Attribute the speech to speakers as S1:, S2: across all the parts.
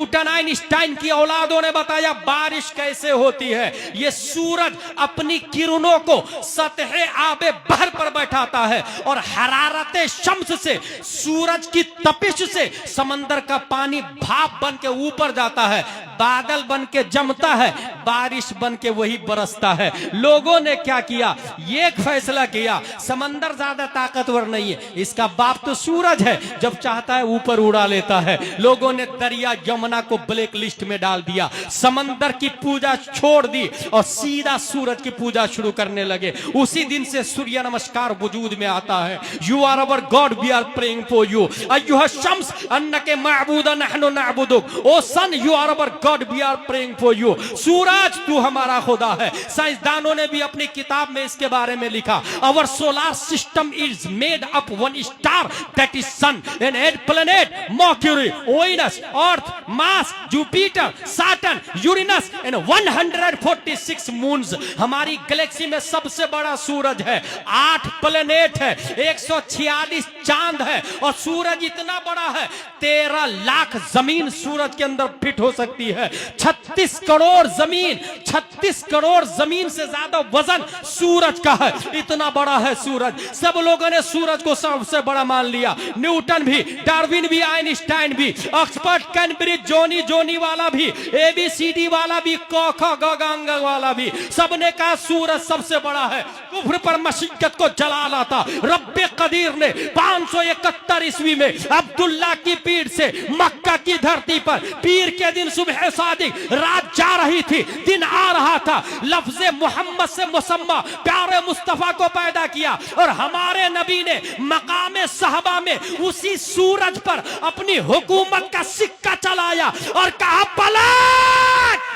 S1: Newton Einstein की औलादों ने बताया बारिश कैसे होती है। ये सूरज अपनी किरणों को सतह आबे बहर पर बैठाता है और हरारते शम्स से, सूरज की तपिश से समंदर का पानी भाप बन के ऊपर जाता है, बादल बन के जमता है, बारिश बन के वही बरसता है। लोगों ने क्या किया, ये एक फैसला किया समंदर ज्यादा ताकतवर नहीं है, इसका बाप तो सूरज है, जब चाहता है ऊपर उड़ा लेता है। लोगों ने दरिया यमुना को ब्लैक लिस्ट में डाल दिया, समंदर की पूजा छोड़ दी और सीधा सूरज की पूजा शुरू करने लगे। उसी दिन से सूर्य नमस्कार वजूद में आता है। You are our god, we are praying for you. अय्युहा शम्स अन्नके माबूदा नहनु नअबुदुक। O sun, you are our god, we are praying for you. सूरज तू हमारा खुदा है। साइंसदानों ने भी अपनी किताब में इसके बारे में लिखा, our solar system is made up one star that is sun and 8 planet Mercury, Venus, Earth, Mars, Jupiter, Saturn, Uranus and 146 moons. हमारी गैलेक्सी में सबसे बड़ा सूरज है, 8 प्लैनेट है, 146 चांद है और सूरज इतना बड़ा है 13 लाख जमीन सूरज के अंदर फिट हो सकती है। 36 करोड़ जमीन, 36 करोड़ जमीन से ज्यादा वजन सूरज का है, इतना बड़ा है सूरज। सब लोगों ने सूरज को सबसे बड़ा मान लिया, न्यूटन भी, डार्विन भी, आइंस्टाइन भी, ऑक्सफोर्ड, कैम्ब्रिज, जोनी वाला भी, ABCD वाला भी, गंग वाला भी, सबने कहा सूरज सबसे बड़ा है। कुफ्र पर मशिक्कत को जला लाता रब्बे कदीर ने 571 ईस्वी में अब्दुल्ला की पीठ से मक्का की धरती पर पीर के दिन सुबह सादिक, रात जा रही थी, दिन आ रहा था, लफ्ज़े मोहम्मद से मुसम्मा प्यारे मुस्तफा को पैदा किया और हमारे नबी ने मकामे सहबा में उसी सूरज पर अपनी हुकूमत का सिक्का चलाया और कहा पलट।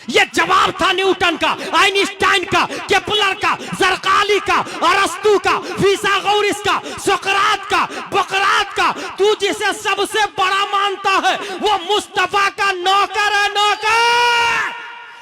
S1: ये जवाब था न्यूटन का, आइंस्टाइन का, केपलर का, जरकाली का, अरस्तू का, फिसागोरस का, सुकरात का, बकरात का। तू जिसे सबसे बड़ा मानता है वो मुस्तफा का नौकर है, नौकर।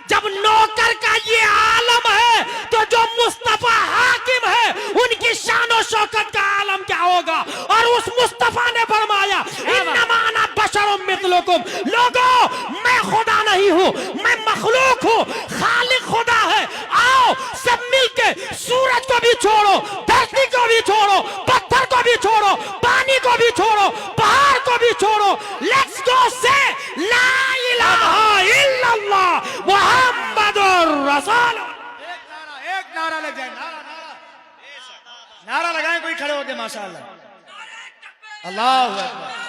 S1: जब नौकर का ये आलम है तो जो मुस्तफा हाकिम है उनकी शान और शौकत का आलम क्या होगा। और उस मुस्तफा ने फरमाया इन्नमा अना बशरुम मिथलुकुम, लोगों मैं खुदा नहीं हूं, मैं मखलूक हूं, खालिक खुदा है। आओ सब मिलके सूरज को भी छोड़ो, धरती को भी छोड़ो, पत्थर को भी छोड़ो, पानी को भी छोड़ो, पहाड़ को भी छोड़ो, लेट्स गो से ला इलाहा इल्लल्लाह मुहम्मदुर रसूल।
S2: एक नारा लग जाए, नारा लगाएं, कोई खड़े होके माशाअल्लाह, अल्लाहु अकबर।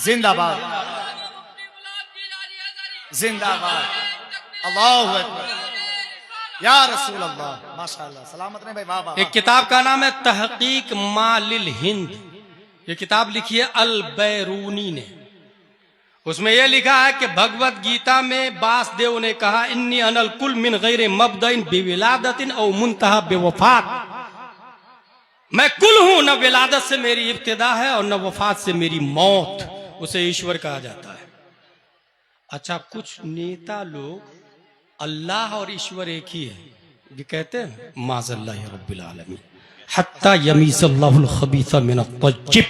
S2: जिंदाबाद, जिंदाबाद, अल्लाहु अकबर, या रसूल अल्लाह, माशाअल्लाह। सलामत रहे भाई, वाह वाह।
S1: एक किताब का नाम है तहकीक मालिल हिंद, ये किताब लिखी है अल बैरूनी ने। उसमें यह लिखा है कि भगवत गीता में वासुदेव ने कहा इन्नी अनल कुल मिन गैर मबदइन बिविलादतिन औ मुंतहा बेवफात, मैं कुल हूं, न विलादत से मेरी इब्तिदा है और न वफात से मेरी मौत। उसे ईश्वर कहा जाता है। अच्छा, कुछ नेता लोग अल्लाह और ईश्वर एक ही है, ये कहते हैं माज़ल्लाह रब्बिल आलमीन हत्ता यमीज़ल्लाहुल खबीसा मिनत तय्यिब।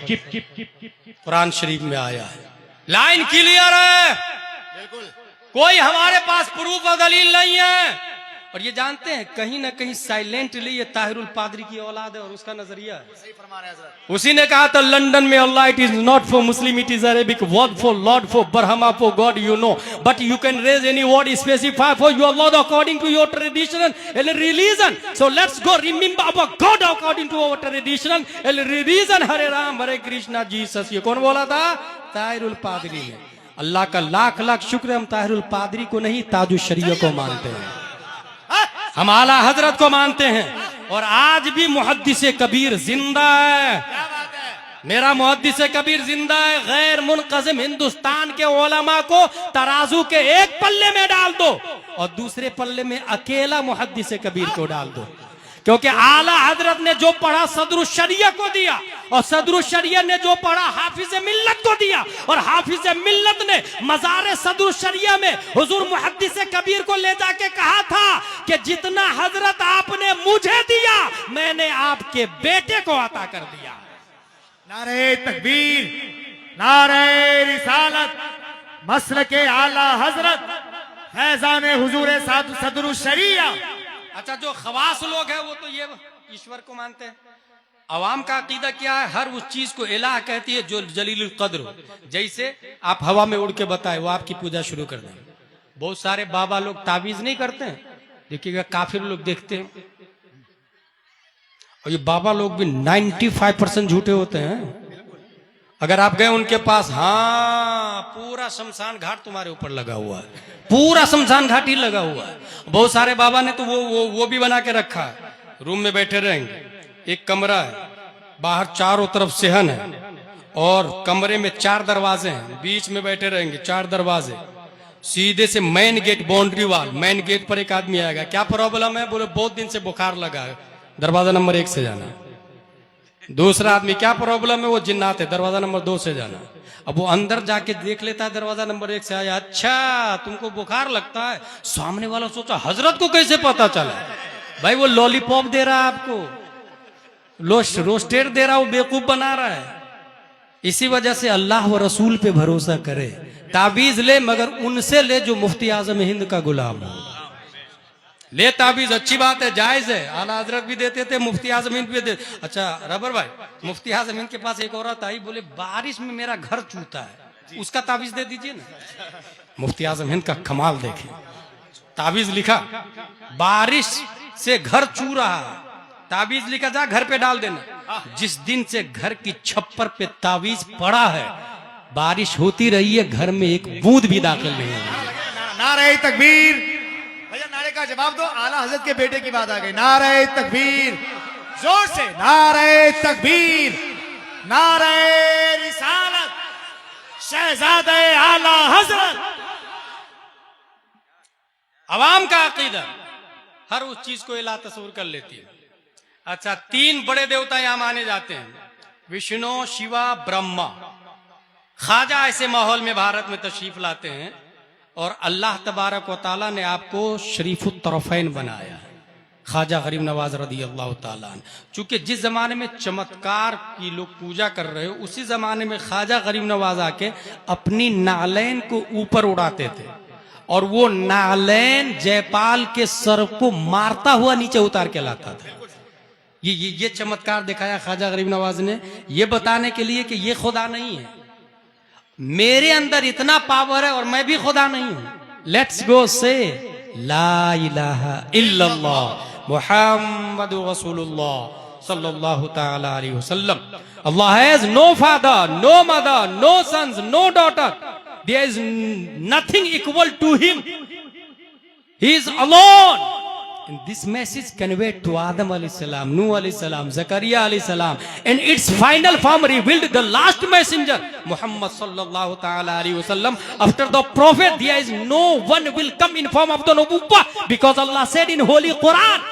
S1: कुरान शरीफ में आया है, लाइन क्लियर है,
S2: बिल्कुल।
S1: कोई हमारे पास प्रूफ और दलील नहीं है। और ये जानते हैं कहीं ना कहीं साइलेंटली ये ताहिरुल पादरी की औलाद है और उसका नजरिया है।
S2: सही फरमा रहे हैं हज़रत।
S1: उसी ने कहा था लंदन में Allah it is not for Muslim, it is Arabic word for lord for Brahma for god, you know, but you can raise any word specify for your lord according to your tradition and religion. So let's go remember our god according to our tradition and religion. Hare Ram Hare Krishna Jesus. ये कौन बोला था? ताहिरुल पादरी ने। अल्लाह का लाख लाख शुक्र है, हम ताहिरुल पादरी को नहीं ताजुल शरीयत को मानते हैं, हम आला हजरत को मानते हैं। और आज भी मुहद्दिस कबीर जिंदा है, मेरा मुहद्दिस कबीर जिंदा है। गैर मुनक़ज़िम हिंदुस्तान के उलमा को तराजू के एक पल्ले में डाल दो और दूसरे पल्ले में अकेला मुहद्दिस कबीर को डाल दो, क्योंकि आला हजरत ने जो पढ़ा सदरुश शरिया को दिया, और सदरुल शरिया ने जो पढ़ा हाफिज मिल्लत को दिया, और हाफिज मिल्लत ने मज़ार सदरुल शरिया में हुजूर मुहद्दिस कबीर को ले जाके कहा था कि जितना हजरत आपने मुझे दिया मैंने आपके बेटे को अता कर दिया।
S2: नारे तकबीर, नारे रिसालत, मसलके आला हजरत फैजान हुजूर सदरुल शरिया।
S1: अच्छा, जो खवास लोग हैं वो तो ये ईश्वर को मानते हैं। अवाम का अकीदा क्या है? हर उस चीज को इलाह कहती है जो जलीलुल कद्र हो। जैसे आप हवा में उड़ के बताए वो आपकी पूजा शुरू कर देंगे। बहुत सारे बाबा लोग ताबीज नहीं करते हैं, देखिएगा काफिर लोग देखते हैं, और ये बाबा लोग भी 95% झूठे होते हैं। अगर आप गए उनके पास, हाँ पूरा शमशान घाट तुम्हारे ऊपर लगा हुआ है, पूरा शमशान घाट ही लगा हुआ है। बहुत सारे बाबा ने तो वो भी बना के रखा है, रूम में बैठे रहेंगे, एक कमरा है, बाहर चारों तरफ सेहन है और कमरे में 4 दरवाजे हैं, बीच में बैठे रहेंगे 4 दरवाजे, सीधे से main gate, boundary wall, main gate पर एक आदमी आएगा, क्या प्रॉब्लम है? बोले बहुत दिन से बुखार लगा है, दरवाजा नंबर 1 से जाना। दूसरा आदमी, क्या प्रॉब्लम है? वो जिन्नात है, दरवाजा नंबर 2 से जाना। अब वो अंदर जाके देख लेता है, दरवाजा नंबर 1 से आया, अच्छा तुमको बुखार लगता है। सामने वाला सोचा हजरत को कैसे पता चला? भाई वो लॉलीपॉप दे रहा है आपको, रोस्टेड दे रहा, वो बेवकूफ बना रहा है। इसी वजह से अल्लाह व रसूल पे भरोसा करे, ताबीज ले मगर उनसे ले जो मुफ्ती आजम हिंद का गुलाम हो। ले ताबीज, अच्छी बात है, जायज है, आला हजरत भी देते थे, मुफ्ती आजम हिंद भी देते। अच्छा रबर भाई, मुफ्ती आजम हिंद के पास एक औरत आई, बोले बारिश में मेरा घर चूता है, उसका ताबीज दे दीजिए ना। मुफ्ती आजम हिंद का कमाल देखे, ताबीज लिखा, बारिश से घर चू रहा, ताबीज लिखा, जा घर पे डाल देना। जिस दिन से घर की छप्पर पे ताबीज पड़ा है, बारिश होती रही है, घर में एक बूंद भी दाखिल नहीं है।
S2: नारे तकबीर, भैया नारे का जवाब दो, आला हजरत के बेटे की बात आ गई। नारे तकबीर, जोर से नारे तकबीर, नारे रिसालत, शहजादे आला हजरत।
S1: अवाम का अकीदा हर उस चीज को इलाह तस्वूर कर लेती है। अच्छा, 3 बड़े देवता यहां माने जाते हैं, विष्णु, शिवा, ब्रह्मा। ख्वाजा ऐसे माहौल में भारत में तशरीफ लाते हैं और अल्लाह तबारक व तआला ने आपको शरीफुत तरफ़ैन बनाया है, ख्वाजा गरीब नवाज रदी अल्लाह तआला। चूंकि जिस जमाने में चमत्कार की लोग पूजा कर रहे हो, उसी जमाने में ख्वाजा गरीब नवाज आके अपनी नालैन को ऊपर उड़ाते थे और वो नालैन जयपाल के सर को मारता हुआ नीचे उतार के लाता था। ये चमत्कार दिखाया ख्वाजा गरीब नवाज ने, ये बताने के लिए कि ये खुदा नहीं है, मेरे अंदर इतना पावर है और मैं भी खुदा नहीं हूं। लेट्स गो से ला इलाहा इल्लल्लाह मुहम्मदुर रसूलुल्लाह सल्लल्लाहु तआला अलैहि वसल्लम। Allah has no father, no mother, no sons, no daughter, there is nothing equal to him, he is alone. And this message conveyed to Adam alayhi salam, Nuh alayhi salam, Zakaria alayhi salam, and its final form revealed the last messenger, Muhammad sallallahu ta'ala alayhi wasallam. After the prophet, there is no one will come in form of the nubuwwah, because Allah said in Holy Quran,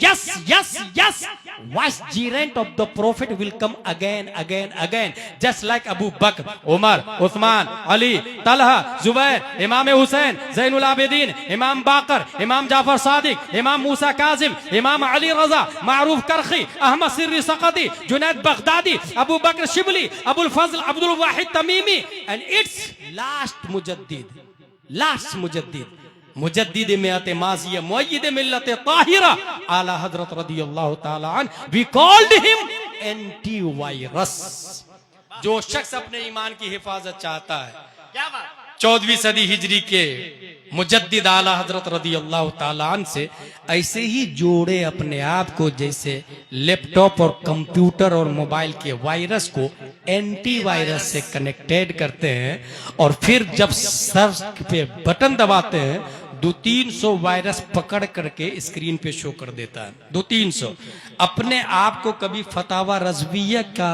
S1: Yes, yes, yes. Vicegerent of the prophet will come again, just like Abu Bakr, Umar, Uthman, Ali, Talha, Zubair, Imam Hussain, Zainul Abidin, Imam Baqir, Imam Jafar Sadiq, Imam Musa Kazim, Imam Ali Raza, Ma'ruf Karhi, Ahmad Sirri Saqati, Junaid Baghdadi, Abu Bakr Shibli, Abul Fazl Abdul Wahid Tamimi, and its last mujaddid, मुजद्दिद मियात माज़िया मुअय्यिद मिल्लत ताहिरा आला हजरत रदियल्लाहु ताला अन, we called him anti virus. जो शख्स अपने ईमान की हिफाजत चाहता है,
S2: क्या बात,
S1: 14वीं सदी हिजरी के मुजद्दिद आला हजरत रदियल्लाहु ताला अन से ऐसे ही जोड़े अपने आप को, जैसे लैपटॉप और कंप्यूटर और मोबाइल के वायरस को एंटी वायरस से कनेक्टेड करते हैं और फिर जब सर्च पे बटन दबाते हैं 200-300 वायरस पकड़ करके स्क्रीन पे शो कर देता है। 200-300 अपने आप को कभी फतावा रज़विया का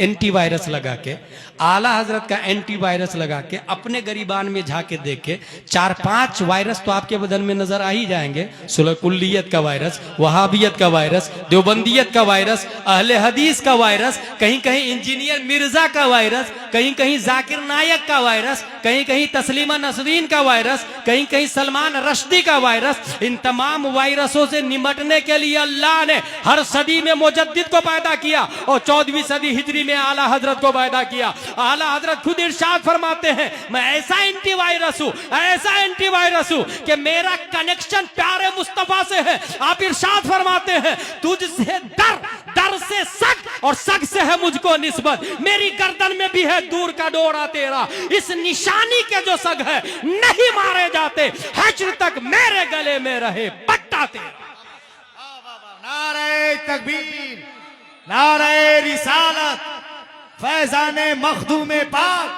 S1: एंटीवायरस लगा के, आला हजरत का एंटीवायरस लगा के, अपने गरीबान में झाके देखे 4-5 वायरस तो आपके बदन में नजर आ ही जाएंगे। सुलकुल्लियत का वायरस, वहाबियत का वायरस, देवबंदियत का वायरस, अहले हदीस का वायरस, कहीं कहीं इंजीनियर मिर्जा का वायरस, कहीं कहीं जाकिर नायक का वायरस, कहीं कहीं तस्लीमा नसरीन का वायरस, कहीं कहीं सलमान रश्दी का वायरस। इन तमाम वायरसों से निपटने के लिए अल्लाह ने हर सदी में मुजद्दिद को पैदा किया और 14वीं सदी हिजरी में आला हजरत को पैदा किया। आला हजरत खुद इरशाद फरमाते हैं, मैं ऐसा एंटीवायरस हूं, ऐसा एंटीवायरस हूं कि मेरा कनेक्शन प्यारे मुस्तफा से है। आप इरशाद फरमाते हैं, तुझसे दर से सग और सग से है मुझको निस्बत, मेरी गर्दन में भी है दूर का डोरा तेरा। इस निशानी के जो सग है नहीं मारे जाते, हश्र तक मेरे गले में रहे पट्टा तेरा।
S2: नारे तकबीर, नारे रिसालत, फैजाने मखदूमे पाक,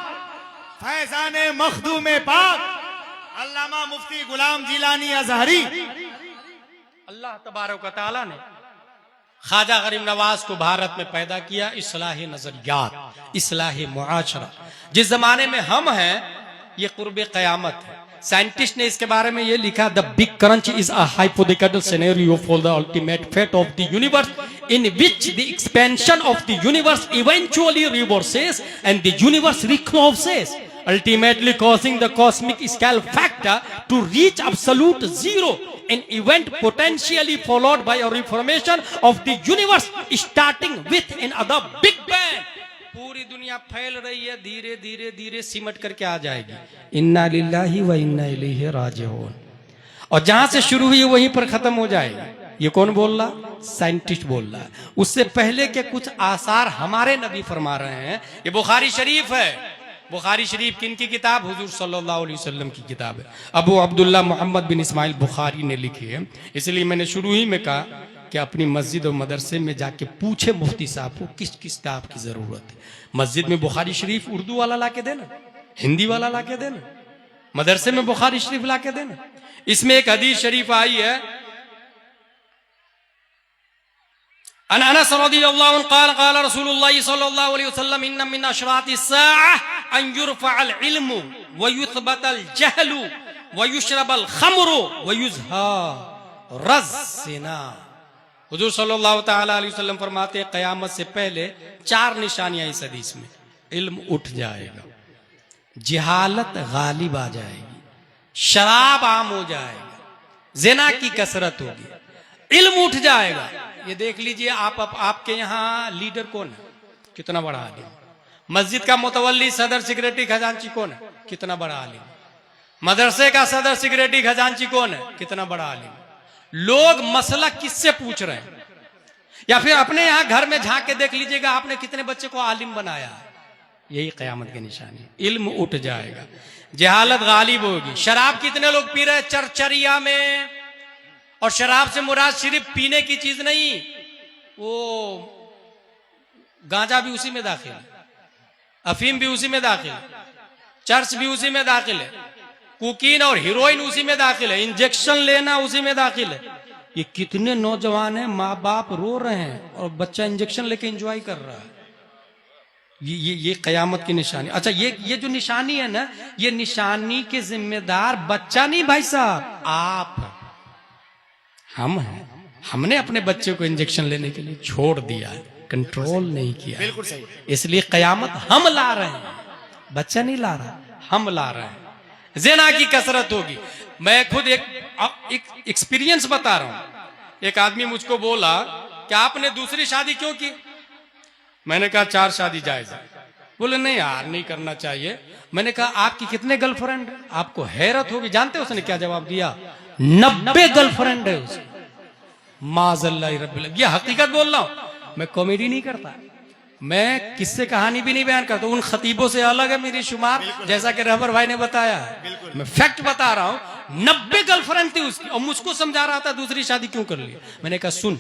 S2: फैजाने मखदूमे पाक, अल्लामा मुफ्ती गुलाम जिलानी अजहरी।
S1: अल्लाह तबारक व तआला ने ख्वाजा गरीब नवाज को भारत में पैदा किया, इस्लाही नजरियात, इस्लाही मुआशरा। जिस जमाने में हम हैं ये कुर्बे क़यामत है। साइंटिस्ट ने इसके बारे में ये लिखा, the big crunch is a hypothetical scenario for the ultimate fate of the universe in which the expansion of the universe eventually reverses and the universe recomposes, ultimately causing the cosmic scale factor to reach absolute zero, an event potentially followed by a reformation of the universe starting with another big bang. पूरी दुनिया फैल रही है, धीरे धीरे धीरे सिमट करके आ जाएगी। इन्ना लिल्लाहि व इन्ना इलैहि राजिऊन। और जहां से शुरू हुई वहीं पर खत्म हो जाएगी। ये कौन बोल रहा? साइंटिस्ट बोल रहा है। उससे पहले के कुछ आसार हमारे नबी फरमा रहे हैं। ये बुखारी शरीफ है। बुखारी शरीफ किन की किताब? हुजूर सल्लल्लाहु अलैहि वसल्लम की किताब है। अबू अब्दुल्ला मोहम्मद बिन इस्माइल बुखारी ने लिखी है। इसलिए मैंने शुरू ही में कहा कि अपनी मस्जिद और मदरसे में जाके पूछे मुफ्ती साहब को किस किस किताब की जरूरत है। मस्जिद में बुखारी शरीफ उर्दू वाला ला के देना, हिंदी वाला ला के देना, मदरसे में बुखारी शरीफ ला के देना। इसमें एक हदीस शरीफ आई है, अन अनस रज़ियल्लाहु अन्हु क़ाल क़ाल रसूलुल्लाह सल्लल्लाहु अलैहि वसल्लम इन्न मिन अशरातिस साअह अन युरफ़अल इल्मु व युथबतल जहलु व युशरबल खम्रु व युज़हरज़ ज़िना। हुजूर सल्लल्लाहु तआला अलैहि वसल्लम फरमाते हैं, क़यामत से पहले 4 निशानियां इस हदीस में। इल्म उठ जाएगा, जिहालत गालिब आ जाएगी, शराब आम हो जाएगा, ज़िना की कसरत होगी, इल्म उठ जाएगा। ये देख लीजिए आपके यहाँ लीडर कौन है? कितना बड़ा आलिम। मस्जिद का मुतवल्ली सदर सिक्रेटरी खजांची कौन है? कितना बड़ा आलिम। मदरसे का सदर सिक्रेटरी खजांची कौन है? कितना बड़ा आलिम। लोग मसला किससे पूछ रहे हैं? या फिर अपने यहाँ घर में झांक के देख लीजिएगा आपने कितने बच्चे को आलिम बनाया। यही क़यामत की निशानी। इल्म उठ जाएगा, जहालत गालिब होगी। शराब कितने लोग पी रहे हैं चरचरिया में? और शराब से मुराद सिर्फ पीने की चीज नहीं, वो गांजा भी उसी में दाखिल है, अफीम भी उसी में दाखिल है, चर्च भी उसी में दाखिल है, कोकीन और हीरोइन उसी में दाखिल है, इंजेक्शन लेना उसी में दाखिल है। ये कितने नौजवान हैं, माँ बाप रो रहे हैं और बच्चा इंजेक्शन लेके एंजॉय कर रहा है। ये क़यामत की निशानी। अच्छा, ये जो निशानी है ना, ये निशानी के जिम्मेदार बच्चा नहीं भाई साहब, आप हम हैं। हमने अपने बच्चे को इंजेक्शन लेने के लिए छोड़ दिया है, कंट्रोल नहीं किया।
S2: बिल्कुल सही।
S1: इसलिए क़यामत हम ला रहे हैं, बच्चा नहीं ला रहा, हम ला रहे हैं। ज़िना की कसरत होगी। मैं खुद एक एक्सपीरियंस बता रहा हूं। एक आदमी मुझको बोला कि आपने दूसरी शादी क्यों की? मैंने कहा 4 शादी जायज है। बोले नहीं यार, नहीं करना चाहिए। मैंने कहा आपकी कितने गर्लफ्रेंड? आपको हैरत होगी, जानते हो उसने क्या जवाब दिया? 90 गर्लफ्रेंड है उसकी। माज़ल्लाहि रब्बिल। ये हकीकत बोल रहा हूं, मैं कॉमेडी नहीं करता, मैं किससे कहानी भी नहीं बयान करता। उन खतीबों से अलग है मेरी शुमार, जैसा कि रहबर भाई ने बताया है। मैं फैक्ट बता रहा हूं, 90 गर्लफ्रेंड थी उसकी और मुझको समझा रहा था दूसरी शादी क्यों कर ली। मैंने कहा सुन,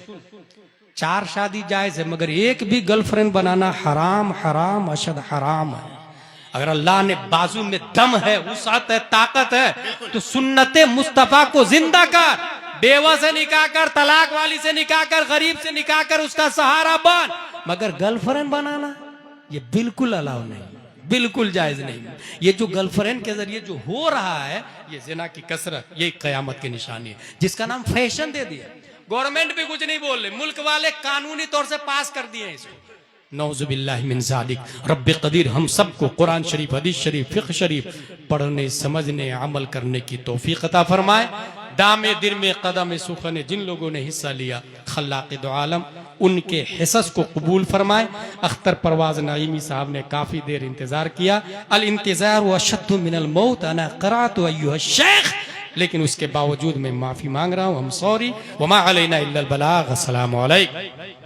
S1: 4 शादी जायज है, मगर एक भी गर्लफ्रेंड बनाना हराम हराम अशद हराम है। अगर अल्लाह ने बाजू में दम है, वुसात है, ताकत है, तो सुन्नते मुस्तफा को जिंदा कर, बेवा से निकाह कर, तलाक वाली से निकाह कर, गरीब से निकाह कर, उसका सहारा बन। मगर गर्लफ्रेंड बनाना ये बिल्कुल अलाउ नहीं, बिल्कुल जायज नहीं। ये जो गर्लफ्रेंड के जरिए जो हो रहा है, ये जिना की कसरत, ये कयामत की निशानी है, जिसका नाम फैशन दे दिया। गवर्नमेंट भी कुछ नहीं बोल रही, मुल्क वाले कानूनी तौर से पास कर दिए हैं इसको। नौजुबिल्लाहि मिन ज़ालिक। रब्बे कदीर हम सबको कुरान शरीफ, हदीस शरीफ, फिक़्ह शरीफ पढ़ने, समझने, अमल करने की तौफीक अता फरमाए। दामे दिल में कदम सुखने जिन लोगों ने हिस्सा लिया, खल्लाक़ दो आलम उनके हिस्स को कबूल फरमाए। अख्तर परवाज नईमी साहब ने काफ़ी देर इंतज़ार किया। अल इंतज़ार व अशद्दु मिनल मौत अना क़राअतु अय्युहा शेख, लेकिन उसके बावजूद मैं माफ़ी मांग रहा हूँ। हम सॉरी, वमा अलैना इल्लल बलाग। अस्सलामु अलैकुम।